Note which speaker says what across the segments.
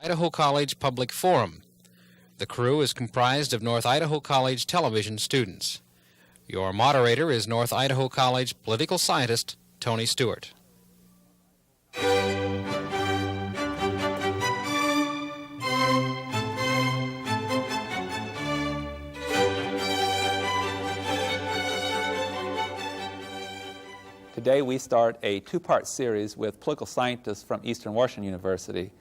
Speaker 1: Idaho College Public Forum. The crew is comprised of North Idaho College television students. Your moderator is North Idaho College political scientist Tony Stewart.
Speaker 2: Today we start a two-part series with political scientists from Eastern Washington University.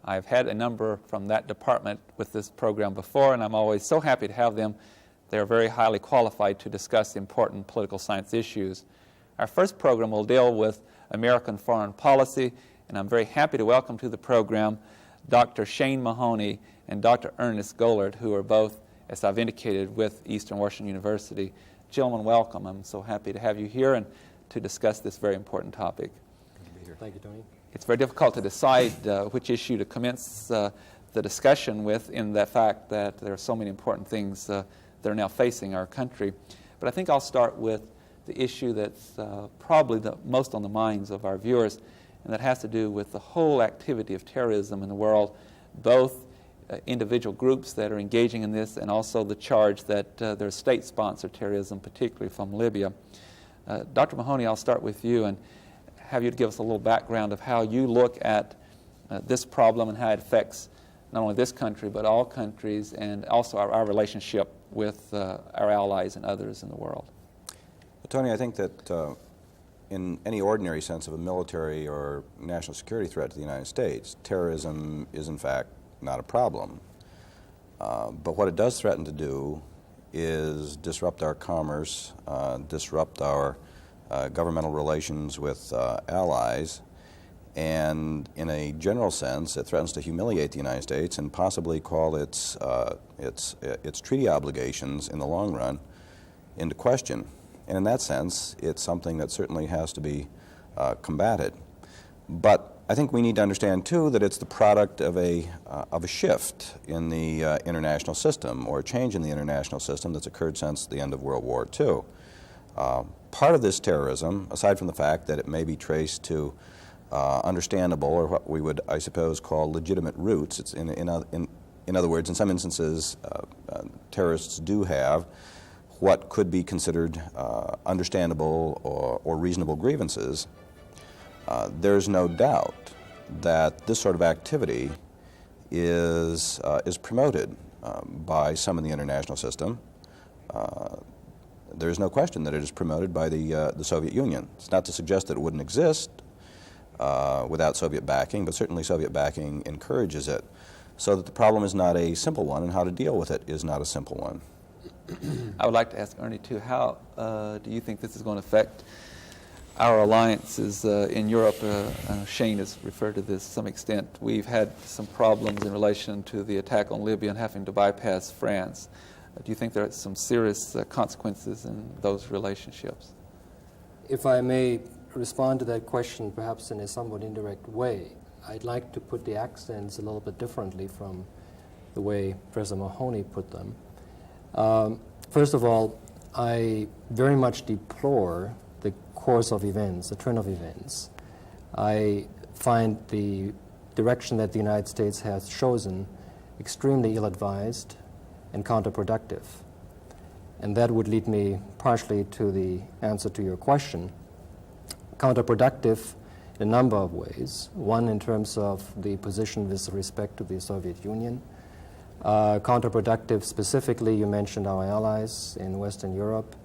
Speaker 2: I've had a number from that department with this program before, and I'm always so happy to have them. They're very highly qualified to discuss important political science issues. Our first program will deal with American foreign policy, and I'm very happy to welcome to the program Dr. Shane Mahoney and Dr. Ernest Gollard, who are both, as I've indicated, with Eastern Washington University. Gentlemen, welcome. I'm so happy to have you here and to discuss this very important topic.
Speaker 3: Good to be here. Thank you, Tony.
Speaker 2: It's very difficult to decide which issue to commence the discussion with, in the fact that there are so many important things that are now facing our country. But I think I'll start with the issue that's probably the most on the minds of our viewers, and that has to do with the whole activity of terrorism in the world, both individual groups that are engaging in this and also the charge that there's state-sponsored terrorism, particularly from Libya. Dr. Mahoney, I'll start with you and have you to give us a little background of how you look at this problem and how it affects not only this country but all countries, and also our relationship with our allies and others in the world.
Speaker 4: Well, Tony, I think that in any ordinary sense of a military or national security threat to the United States, terrorism is in fact not a problem. But what it does threaten to do is disrupt our commerce, disrupt our governmental relations with allies, and in a general sense, it threatens to humiliate the United States and possibly call its treaty obligations in the long run into question. And in that sense, it's something that certainly has to be combated. But I think we need to understand, too, that it's the product of a shift in the international system, or a change in the international system that's occurred since the end of World War II. Part of this terrorism, aside from the fact that it may be traced to understandable, or what we would, I suppose, call legitimate roots, it's in other words, in some instances, terrorists do have what could be considered understandable or reasonable grievances. There's no doubt that this sort of activity is promoted by some in the international system. There's no question that it is promoted by the Soviet Union. It's not to suggest that it wouldn't exist without Soviet backing, but certainly Soviet backing encourages it. So that the problem is not a simple one, and how to deal with it is not a simple one.
Speaker 2: I would like to ask Ernie, too, how do you think this is going to affect our alliances in Europe? Shane has referred to this to some extent. We've had some problems in relation to the attack on Libya and having to bypass France. Do you think there are some serious consequences in those relationships?
Speaker 3: If I may respond to that question perhaps in a somewhat indirect way, I'd like to put the accents a little bit differently from the way Professor Mahoney put them. First of all, I very much deplore the course of events, the turn of events. I find the direction that the United States has chosen extremely ill-advised and counterproductive. And that would lead me partially to the answer to your question. Counterproductive in a number of ways. One, in terms of the position with respect to the Soviet Union. Counterproductive specifically, you mentioned our allies in Western Europe.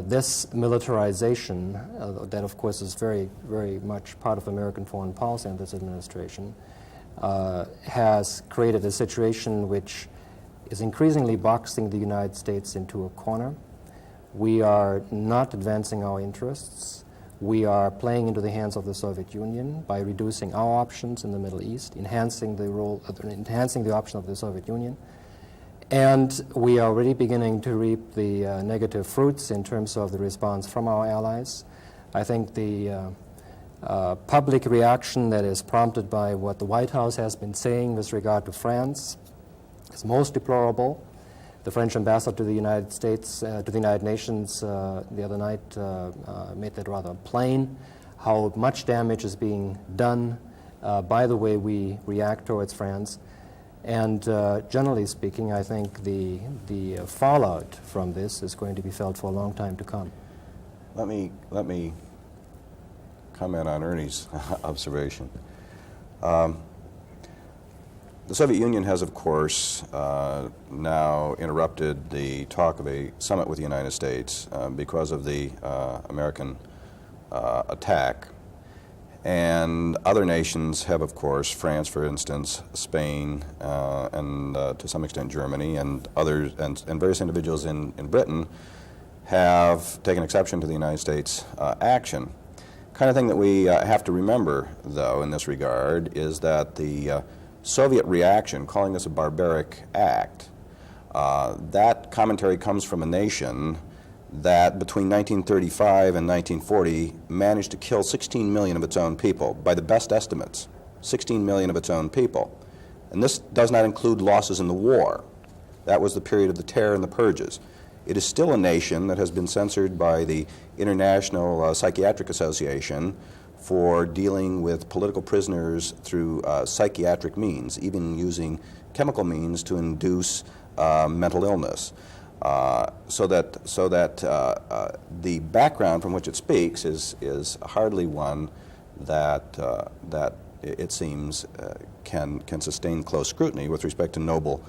Speaker 3: This militarization, that of course is very, very much part of American foreign policy in this administration, has created a situation which is increasingly boxing the United States into a corner. We are not advancing our interests. We are playing into the hands of the Soviet Union by reducing our options in the Middle East, enhancing the option of the Soviet Union. And we are already beginning to reap the negative fruits in terms of the response from our allies. I think the public reaction that is prompted by what the White House has been saying with regard to France is most deplorable. The French ambassador to the United States, to the United Nations the other night made that rather plain, how much damage is being done by the way we react towards France. And generally speaking, I think the fallout from this is going to be felt for a long time to come.
Speaker 4: Let me comment on Ernie's observation. The Soviet Union has, of course, now interrupted the talk of a summit with the United States because of the American attack. And other nations have, of course, France, for instance, Spain, and to some extent Germany, and others, and various individuals in Britain have taken exception to the United States action. Kind of thing that we have to remember, though, in this regard, is that the Soviet reaction, calling this a barbaric act, that commentary comes from a nation that between 1935 and 1940 managed to kill 16 million of its own people, by the best estimates, 16 million of its own people. And this does not include losses in the war. That was the period of the terror and the purges. It is still a nation that has been censored by the International Psychiatric Association for dealing with political prisoners through psychiatric means, even using chemical means to induce mental illness. So that the background from which it speaks is hardly one that it seems can sustain close scrutiny with respect to noble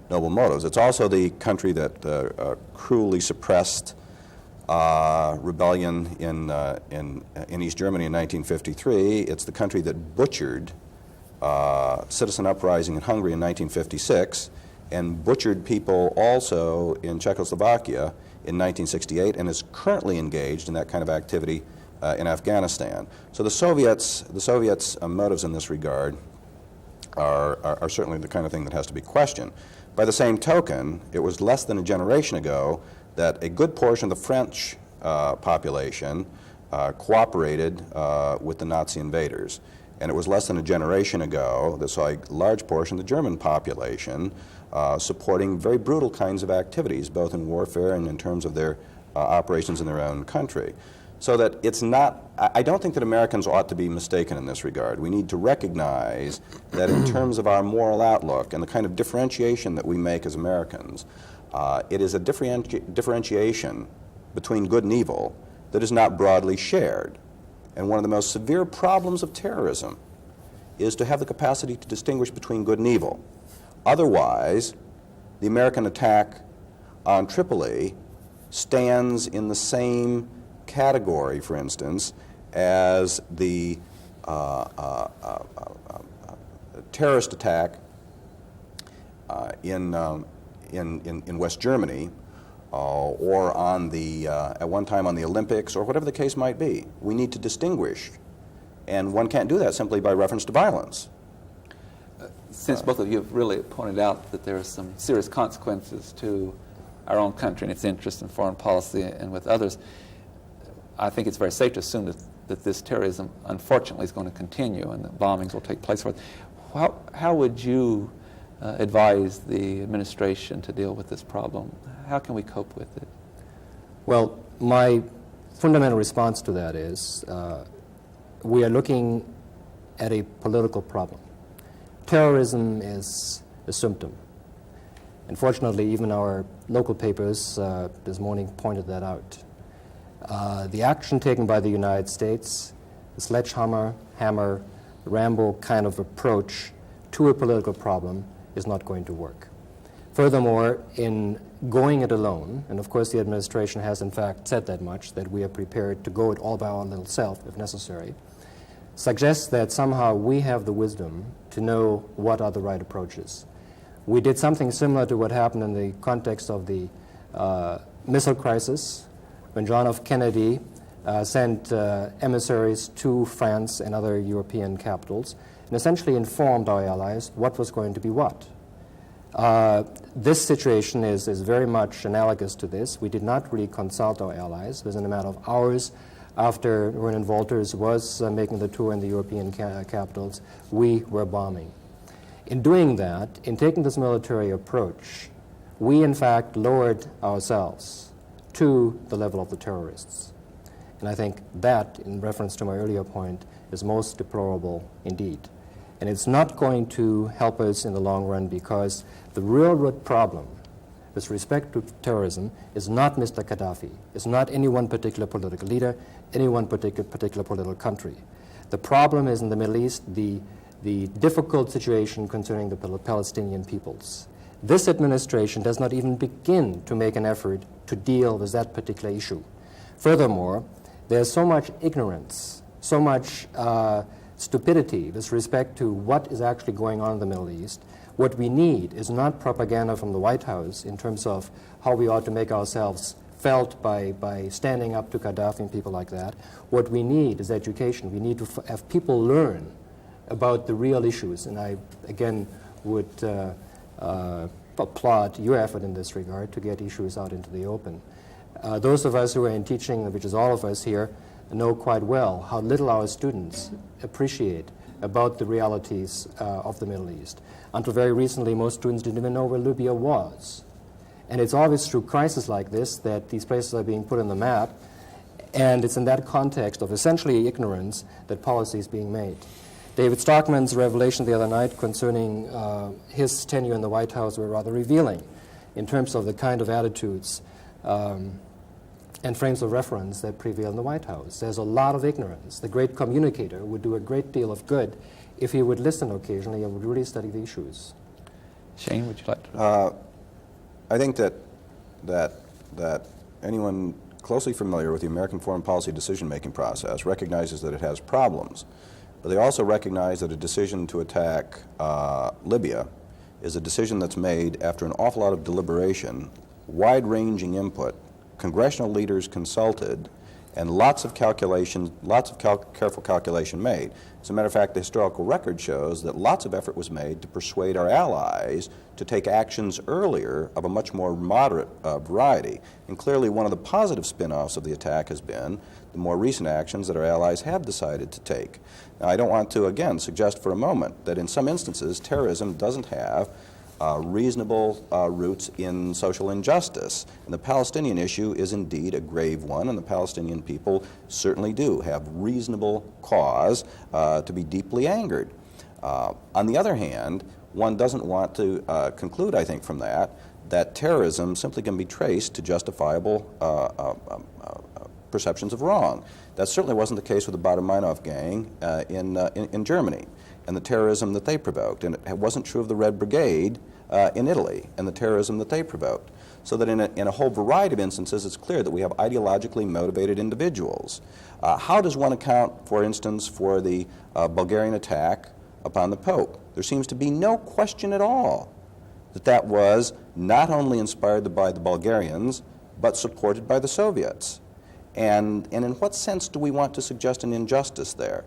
Speaker 4: motives. It's also the country that cruelly suppressed rebellion in East Germany in 1953. It's the country that butchered citizen uprising in Hungary in 1956 and butchered people also in Czechoslovakia in 1968 and is currently engaged in that kind of activity in Afghanistan. So the Soviets' motives in this regard are certainly the kind of thing that has to be questioned. By the same token, it was less than a generation ago that a good portion of the French population cooperated with the Nazi invaders. And it was less than a generation ago that saw a large portion of the German population supporting very brutal kinds of activities, both in warfare and in terms of their operations in their own country. So that it's not, I don't think that Americans ought to be mistaken in this regard. We need to recognize that in terms of our moral outlook and the kind of differentiation that we make as Americans, it is a differentiation between good and evil that is not broadly shared. And one of the most severe problems of terrorism is to have the capacity to distinguish between good and evil. Otherwise, the American attack on Tripoli stands in the same category, for instance, as the terrorist attack in West Germany, or on the at one time on the Olympics, or whatever the case might be. We need to distinguish, and one can't do that simply by reference to violence.
Speaker 2: Since both of you have really pointed out that there are some serious consequences to our own country and its interest in foreign policy and with others, I think it's very safe to assume that this terrorism, unfortunately, is going to continue and that bombings will take place. How would you advise the administration to deal with this problem? How can we cope with it?
Speaker 3: Well, my fundamental response to that is we are looking at a political problem. Terrorism is a symptom. Unfortunately, even our local papers this morning pointed that out. The action taken by the United States, the sledgehammer, hammer, Rambo kind of approach to a political problem is not going to work. Furthermore, in going it alone, and of course the administration has in fact said that much, that we are prepared to go it all by our little self if necessary, suggests that somehow we have the wisdom to know what are the right approaches. We did something similar to what happened in the context of the missile crisis, when John F. Kennedy sent emissaries to France and other European capitals and essentially informed our allies what was going to be what. This situation is very much analogous to this. We did not really consult our allies. Within a matter of hours after Vernon Walters was making the tour in the European capitals, we were bombing. In doing that, in taking this military approach, we in fact lowered ourselves to the level of the terrorists. And I think that, in reference to my earlier point, is most deplorable indeed. And it's not going to help us in the long run, because the real root problem with respect to terrorism is not Mr. Gaddafi, it's not any one particular political leader, any one particular political country. The problem is in the Middle East, the difficult situation concerning the Palestinian peoples. This administration does not even begin to make an effort to deal with that particular issue. Furthermore, there's so much ignorance, so much stupidity with respect to what is actually going on in the Middle East. What we need is not propaganda from the White House in terms of how we ought to make ourselves felt by standing up to Gaddafi and people like that. What we need is education. We need to have people learn about the real issues, and I, again, would applaud your effort in this regard to get issues out into the open. Those of us who are in teaching, which is all of us here, know quite well how little our students appreciate about the realities of the Middle East. Until very recently, most students didn't even know where Libya was. And it's always through crises like this that these places are being put on the map, and it's in that context of essentially ignorance that policy is being made. David Stockman's revelation the other night concerning his tenure in the White House were rather revealing in terms of the kind of attitudes and frames of reference that prevail in the White House. There's a lot of ignorance. The great communicator would do a great deal of good if he would listen occasionally and would really study the issues.
Speaker 2: Shane, would you like to?
Speaker 4: I think that anyone closely familiar with the American foreign policy decision-making process recognizes that it has problems, but they also recognize that a decision to attack Libya is a decision that's made after an awful lot of deliberation, wide-ranging input, congressional leaders consulted, and lots of calculations, careful calculation made. As a matter of fact, the historical record shows that lots of effort was made to persuade our allies to take actions earlier of a much more moderate variety. And clearly one of the positive spin-offs of the attack has been the more recent actions that our allies have decided to take. Now, I don't want to, again, suggest for a moment that in some instances terrorism doesn't have reasonable roots in social injustice. And the Palestinian issue is indeed a grave one, and the Palestinian people certainly do have reasonable cause to be deeply angered. On the other hand, one doesn't want to conclude, I think, from that terrorism simply can be traced to justifiable perceptions of wrong. That certainly wasn't the case with the Baader-Meinhof gang in Germany and the terrorism that they provoked. And it wasn't true of the Red Brigade in Italy and the terrorism that they provoked. So that in a whole variety of instances, it's clear that we have ideologically motivated individuals. How does one account, for instance, for the Bulgarian attack upon the Pope? There seems to be no question at all that that was not only inspired by the Bulgarians, but supported by the Soviets. And in what sense do we want to suggest an injustice there?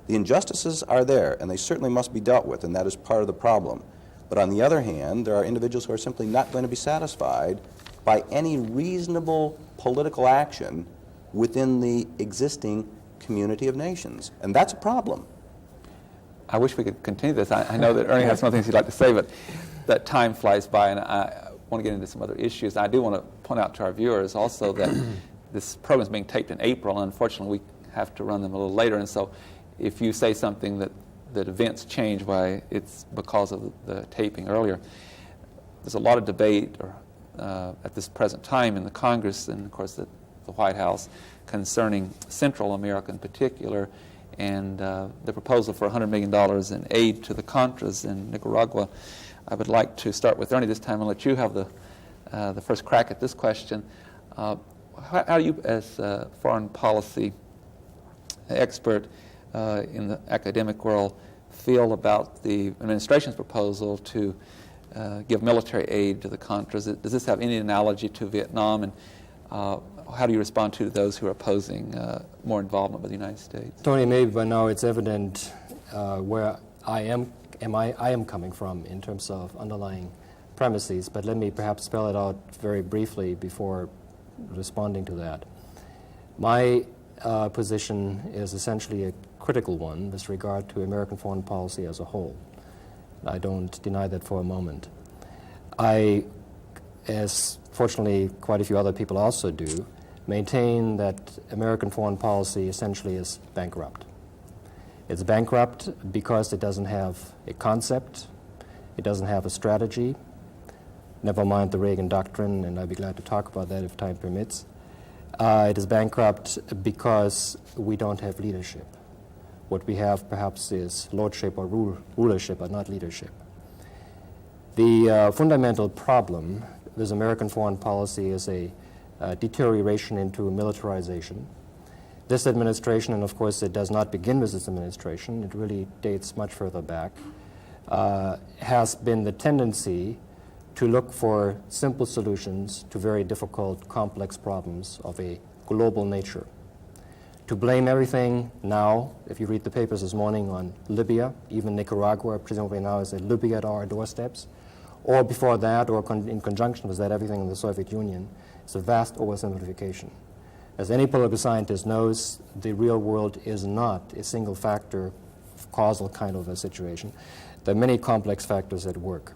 Speaker 4: The injustices are there, and they certainly must be dealt with, and that is part of the problem. But on the other hand, there are individuals who are simply not going to be satisfied by any reasonable political action within the existing community of nations. And that's a problem.
Speaker 2: I wish we could continue this. I know that Ernie has some things he'd like to say, but that time flies by, and I want to get into some other issues. I do want to point out to our viewers also that this program is being taped in April, and unfortunately we have to run them a little later, and so if you say something that events change, why it's because of the taping earlier. There's a lot of debate at this present time in the Congress and, of course, the White House concerning Central America in particular, and the proposal for $100 million in aid to the Contras in Nicaragua. I would like to start with Ernie this time and let you have the first crack at this question. How do you, as a foreign policy expert in the academic world, feel about the administration's proposal to give military aid to the Contras? Does this have any analogy to Vietnam, and how do you respond to those who are opposing more involvement with the United States?
Speaker 3: Tony, maybe by now it's evident where I am coming from in terms of underlying premises, but let me perhaps spell it out very briefly before responding to that. My position is essentially a critical one with regard to American foreign policy as a whole. I don't deny that for a moment. I, as fortunately quite a few other people also do, maintain that American foreign policy essentially is bankrupt. It's bankrupt because it doesn't have a concept, it doesn't have a strategy, never mind the Reagan doctrine, and I'd be glad to talk about that if time permits. It is bankrupt because we don't have leadership. What we have perhaps is lordship or rulership, but not leadership. The fundamental problem with American foreign policy is a deterioration into militarization. This administration, and of course it does not begin with this administration, it really dates much further back, has been the tendency to look for simple solutions to very difficult, complex problems of a global nature. To blame everything now, if you read the papers this morning, on Libya, even Nicaragua, presumably now is Libya at our doorsteps, or before that, or in conjunction with that, everything in the Soviet Union, is a vast oversimplification. As any political scientist knows, the real world is not a single factor, causal kind of a situation. There are many complex factors at work.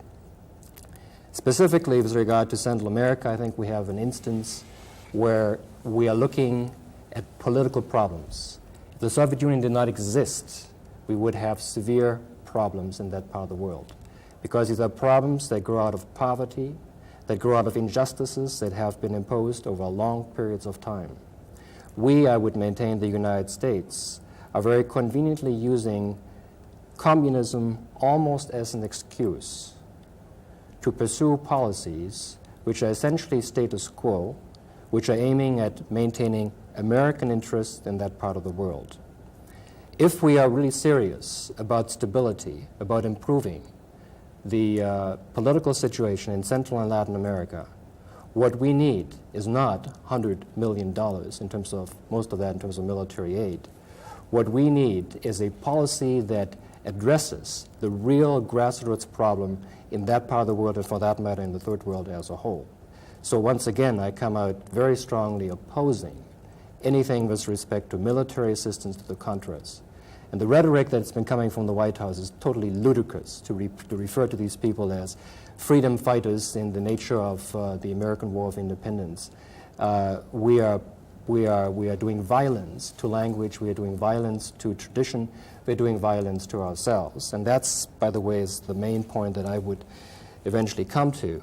Speaker 3: Specifically with regard to Central America, I think we have an instance where we are looking at political problems. If the Soviet Union did not exist, we would have severe problems in that part of the world, because these are problems that grow out of poverty, that grow out of injustices that have been imposed over long periods of time. We, I would maintain, the United States, are very conveniently using communism almost as an excuse to pursue policies which are essentially status quo, which are aiming at maintaining American interests in that part of the world. If we are really serious about stability, about improving the political situation in Central and Latin America, what we need is not $100 million in terms of, most of that in terms of military aid. What we need is a policy that addresses the real grassroots problem in that part of the world, and for that matter in the third world as a whole. So once again, I come out very strongly opposing anything with respect to military assistance to the Contras. And the rhetoric that's been coming from the White House is totally ludicrous to refer to these people as freedom fighters in the nature of the American War of Independence. We are doing violence to language, we are doing violence to tradition, we're doing violence to ourselves. And that's, by the way, is the main point that I would eventually come to.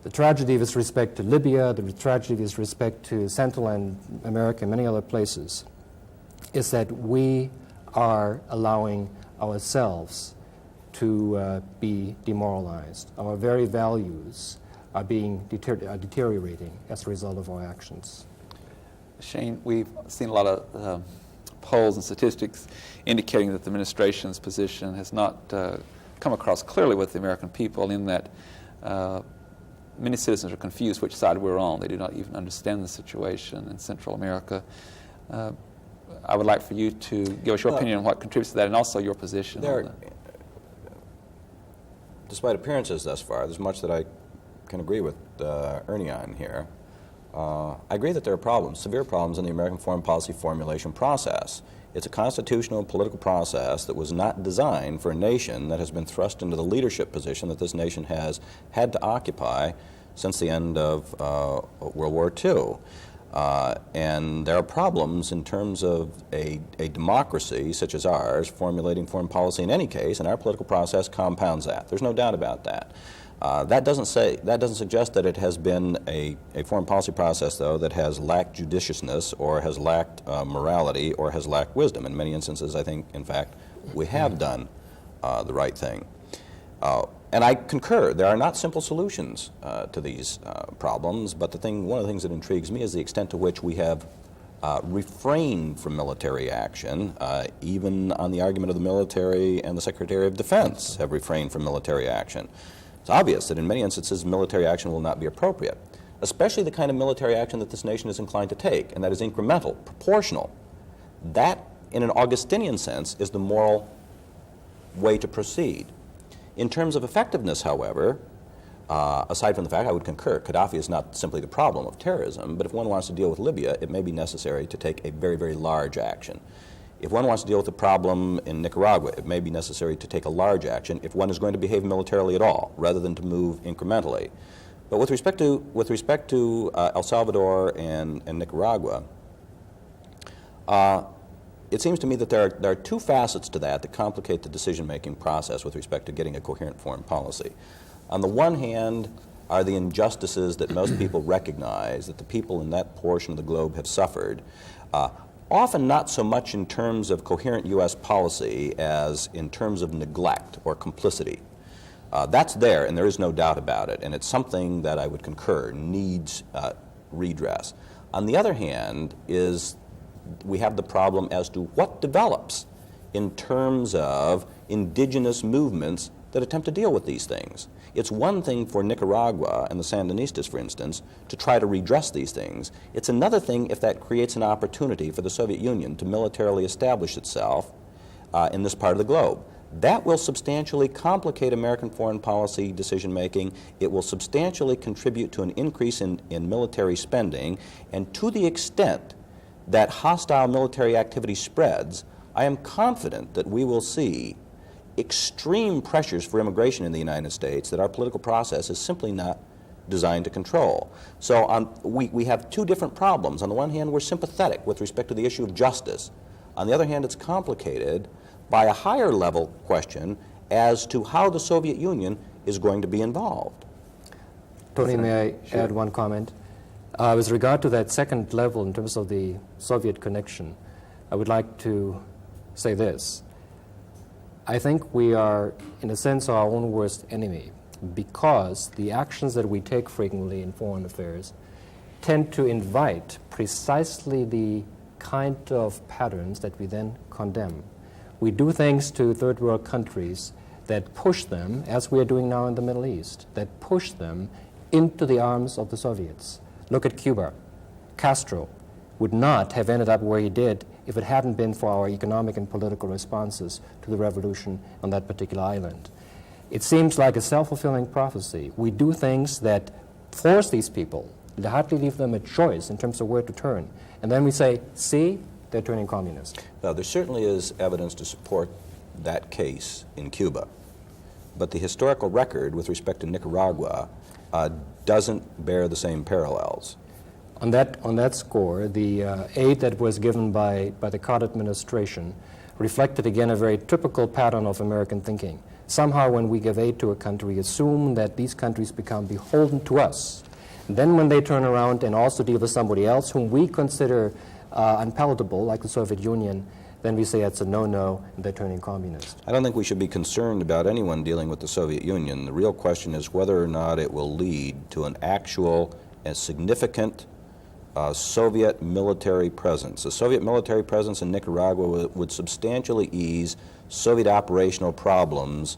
Speaker 3: The tragedy with respect to Libya, the tragedy with respect to Central America and many other places, is that we are allowing ourselves to be demoralized. Our very values are deteriorating as a result of our actions.
Speaker 2: Shane, we've seen a lot of polls and statistics indicating that the administration's position has not come across clearly with the American people, in that many citizens are confused which side we're on. They do not even understand the situation in Central America. I would like for you to give us your opinion on what contributes to that, and also your position.
Speaker 4: Despite appearances thus far, there's much that I can agree with Ernie on here. I agree that there are problems, severe problems, in the American foreign policy formulation process. It's a constitutional political process that was not designed for a nation that has been thrust into the leadership position that this nation has had to occupy since the end of World War II. And there are problems in terms of a democracy such as ours formulating foreign policy in any case, and our political process compounds that. There's no doubt about that. That doesn't suggest that it has been a foreign policy process, though, that has lacked judiciousness or has lacked morality or has lacked wisdom. In many instances, I think, in fact, we have done the right thing. And I concur, there are not simple solutions to these problems, but one of the things that intrigues me is the extent to which we have refrained from military action. Even on the argument of the military and the Secretary of Defense have refrained from military action. It's obvious that in many instances military action will not be appropriate, especially the kind of military action that this nation is inclined to take, and that is incremental, proportional. That, in an Augustinian sense, is the moral way to proceed. In terms of effectiveness, however, aside from the fact I would concur, Gaddafi is not simply the problem of terrorism, but if one wants to deal with Libya, it may be necessary to take a very, very large action. If one wants to deal with the problem in Nicaragua, it may be necessary to take a large action if one is going to behave militarily at all, rather than to move incrementally. But with respect to El Salvador and Nicaragua, it seems to me that there are two facets to that complicate the decision-making process with respect to getting a coherent foreign policy. On the one hand are the injustices that most people recognize that the people in that portion of the globe have suffered, often not so much in terms of coherent U.S. policy as in terms of neglect or complicity. That's there, and there is no doubt about it, and it's something that I would concur needs redress. On the other hand is we have the problem as to what develops in terms of indigenous movements that attempt to deal with these things. It's one thing for Nicaragua and the Sandinistas, for instance, to try to redress these things. It's another thing if that creates an opportunity for the Soviet Union to militarily establish itself in this part of the globe. That will substantially complicate American foreign policy decision-making. It will substantially contribute to an increase in military spending, and to the extent that hostile military activity spreads, I am confident that we will see extreme pressures for immigration in the United States that our political process is simply not designed to control. So we have two different problems. On the one hand, we're sympathetic with respect to the issue of justice. On the other hand, it's complicated by a higher level question as to how the Soviet Union is going to be involved.
Speaker 3: Tony, may I add one comment? With regard to that second level in terms of the Soviet connection, I would like to say this. I think we are, in a sense, our own worst enemy because the actions that we take frequently in foreign affairs tend to invite precisely the kind of patterns that we then condemn. We do things to third world countries that push them, as we are doing now in the Middle East, that push them into the arms of the Soviets. Look at Cuba. Castro would not have ended up where he did if it hadn't been for our economic and political responses to the revolution on that particular island. It seems like a self-fulfilling prophecy. We do things that force these people, hardly leave them a choice in terms of where to turn. And then we say, see, they're turning communist.
Speaker 4: Now, there certainly is evidence to support that case in Cuba. But the historical record with respect to Nicaragua doesn't bear the same parallels.
Speaker 3: On that score, the aid that was given by the Carter administration reflected again a very typical pattern of American thinking. Somehow when we give aid to a country, we assume that these countries become beholden to us. And then when they turn around and also deal with somebody else whom we consider unpalatable, like the Soviet Union, then we say it's a no-no, and they're turning communist.
Speaker 4: I don't think we should be concerned about anyone dealing with the Soviet Union. The real question is whether or not it will lead to an actual and significant Soviet military presence. A Soviet military presence in Nicaragua would substantially ease Soviet operational problems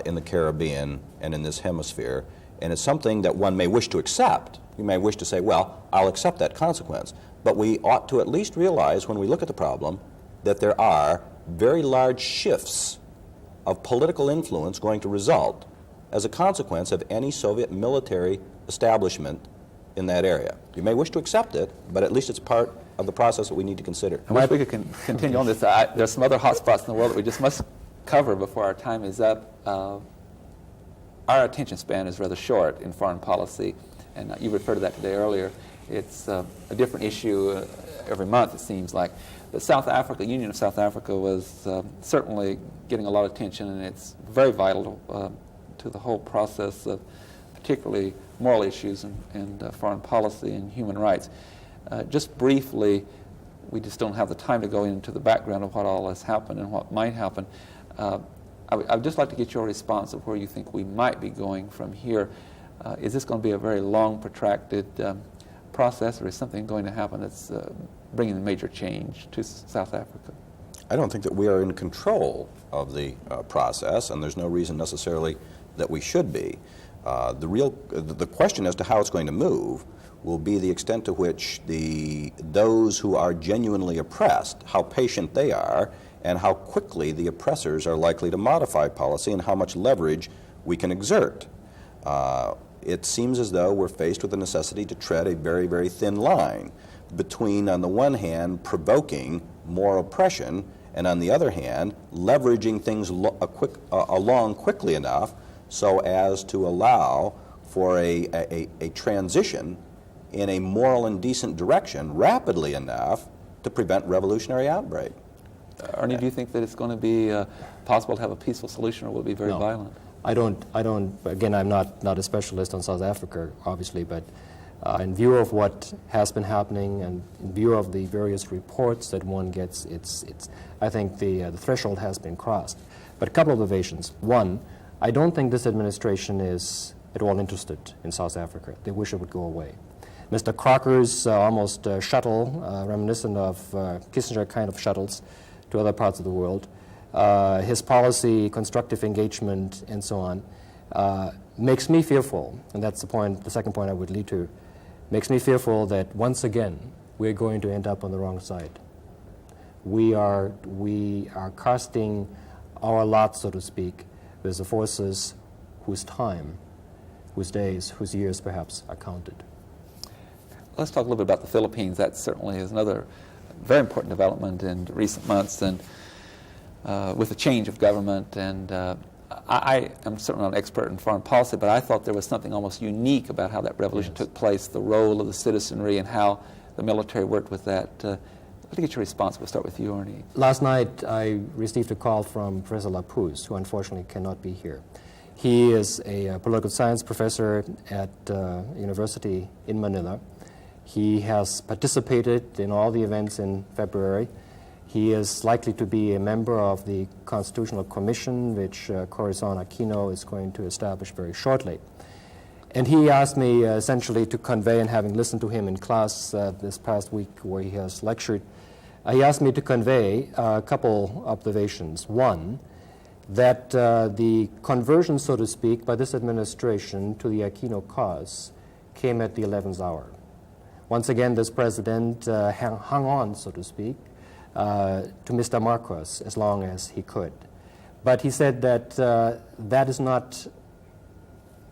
Speaker 4: in the Caribbean and in this hemisphere, and it's something that one may wish to accept. You may wish to say, well, I'll accept that consequence, but we ought to at least realize when we look at the problem that there are very large shifts of political influence going to result as a consequence of any Soviet military establishment in that area. You may wish to accept it, but at least it's part of the process that we need to consider.
Speaker 2: I wish we could continue on this. There's some other hot spots in the world that we just must cover before our time is up. Our attention span is rather short in foreign policy, and you referred to that today earlier. It's a different issue every month, it seems like. But South Africa, Union of South Africa, was certainly getting a lot of attention, and it's very vital to the whole process of particularly moral issues and foreign policy and human rights. Just briefly, we just don't have the time to go into the background of what all has happened and what might happen. I would just like to get your response of where you think we might be going from here. Is this going to be a very long, protracted process, or is something going to happen that's bringing a major change to South Africa?
Speaker 4: I don't think that we are in control of the process, and there's no reason necessarily that we should be. The question as to how it's going to move will be the extent to which those who are genuinely oppressed, how patient they are, and how quickly the oppressors are likely to modify policy and how much leverage we can exert. It seems as though we're faced with the necessity to tread a very, very thin line between, on the one hand, provoking more oppression, and on the other hand, leveraging things along quickly enough so as to allow for a transition in a moral and decent direction rapidly enough to prevent revolutionary outbreak.
Speaker 2: Ernie, do you think that it's going to be possible to have a peaceful solution, or will it be very
Speaker 3: No.
Speaker 2: violent?
Speaker 3: I don't, again, I'm not a specialist on South Africa, obviously, but in view of what has been happening and in view of the various reports that one gets, I think the threshold has been crossed. But a couple of observations. One, I don't think this administration is at all interested in South Africa. They wish it would go away. Mr. Crocker's almost shuttle, reminiscent of Kissinger kind of shuttles to other parts of the world, his policy, constructive engagement, and so on, makes me fearful, and that's the second point I would lead to, makes me fearful that once again we're going to end up on the wrong side. We are casting our lot, so to speak, with the forces whose time, whose days, whose years perhaps are counted.
Speaker 2: Let's talk a little bit about the Philippines. That certainly is another very important development in recent months, and with the change of government. And I am certainly not an expert in foreign policy, but I thought there was something almost unique about how that revolution took place, the role of the citizenry and how the military worked with that. Let me get your response. We'll start with you, Ernie.
Speaker 3: Last night I received a call from Professor Lapuz, who unfortunately cannot be here. He is a political science professor at University in Manila. He has participated in all the events in February. He is likely to be a member of the Constitutional Commission, which Corazon Aquino is going to establish very shortly. And he asked me essentially to convey, and having listened to him in class this past week where he has lectured, he asked me to convey a couple observations. One, that the conversion, so to speak, by this administration to the Aquino cause came at the 11th hour. Once again, this president hung on, so to speak, to Mr. Marcos as long as he could. But he said that that is not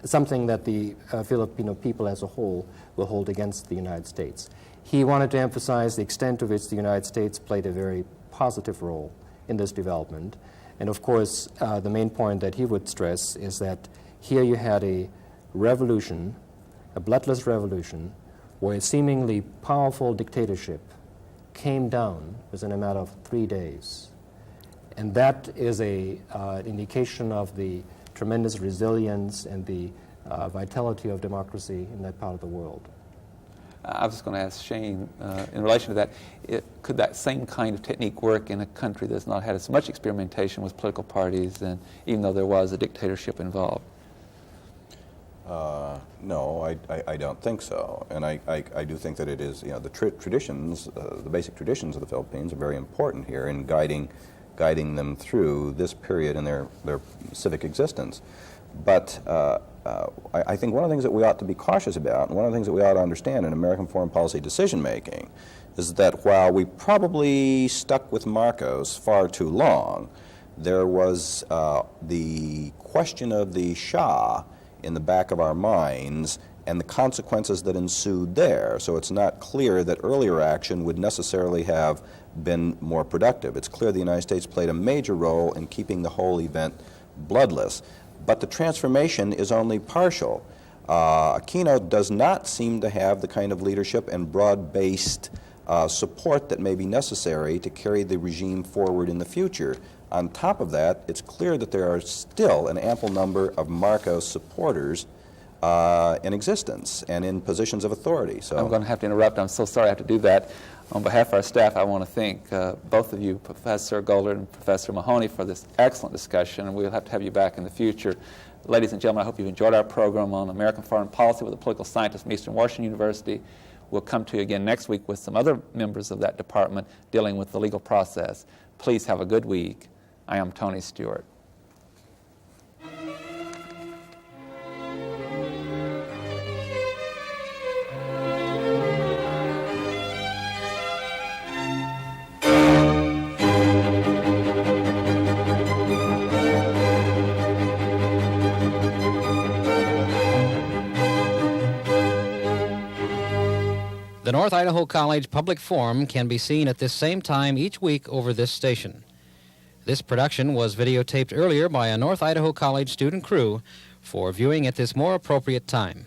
Speaker 3: something that the Filipino people as a whole will hold against the United States. He wanted to emphasize the extent to which the United States played a very positive role in this development. And of course, the main point that he would stress is that here you had a revolution, a bloodless revolution, where a seemingly powerful dictatorship came down within a matter of 3 days. And that is an indication of the tremendous resilience and the vitality of democracy in that part of the world.
Speaker 2: I was just going to ask Shane, in relation to that, could that same kind of technique work in a country that's not had as much experimentation with political parties, and even though there was a dictatorship involved?
Speaker 4: No, I don't think so. And I do think that it is, the traditions, the basic traditions of the Philippines are very important here in guiding them through this period in their civic existence. But I think one of the things that we ought to be cautious about, and one of the things that we ought to understand in American foreign policy decision-making, is that while we probably stuck with Marcos far too long, there was the question of the Shah in the back of our minds and the consequences that ensued there. So it's not clear that earlier action would necessarily have been more productive. It's clear the United States played a major role in keeping the whole event bloodless. But the transformation is only partial. Aquino does not seem to have the kind of leadership and broad-based support that may be necessary to carry the regime forward in the future. On top of that, it's clear that there are still an ample number of Marcos supporters in existence and in positions of authority. So
Speaker 2: I'm going to have to interrupt. I'm so sorry I have to do that. On behalf of our staff, I want to thank both of you, Professor Goldert and Professor Mahoney, for this excellent discussion, and we'll have to have you back in the future. Ladies and gentlemen, I hope you've enjoyed our program on American foreign policy with a political scientist from Eastern Washington University. We'll come to you again next week with some other members of that department dealing with the legal process. Please have a good week. I am Tony Stewart.
Speaker 1: The North Idaho College Public Forum can be seen at this same time each week over this station. This production was videotaped earlier by a North Idaho College student crew for viewing at this more appropriate time.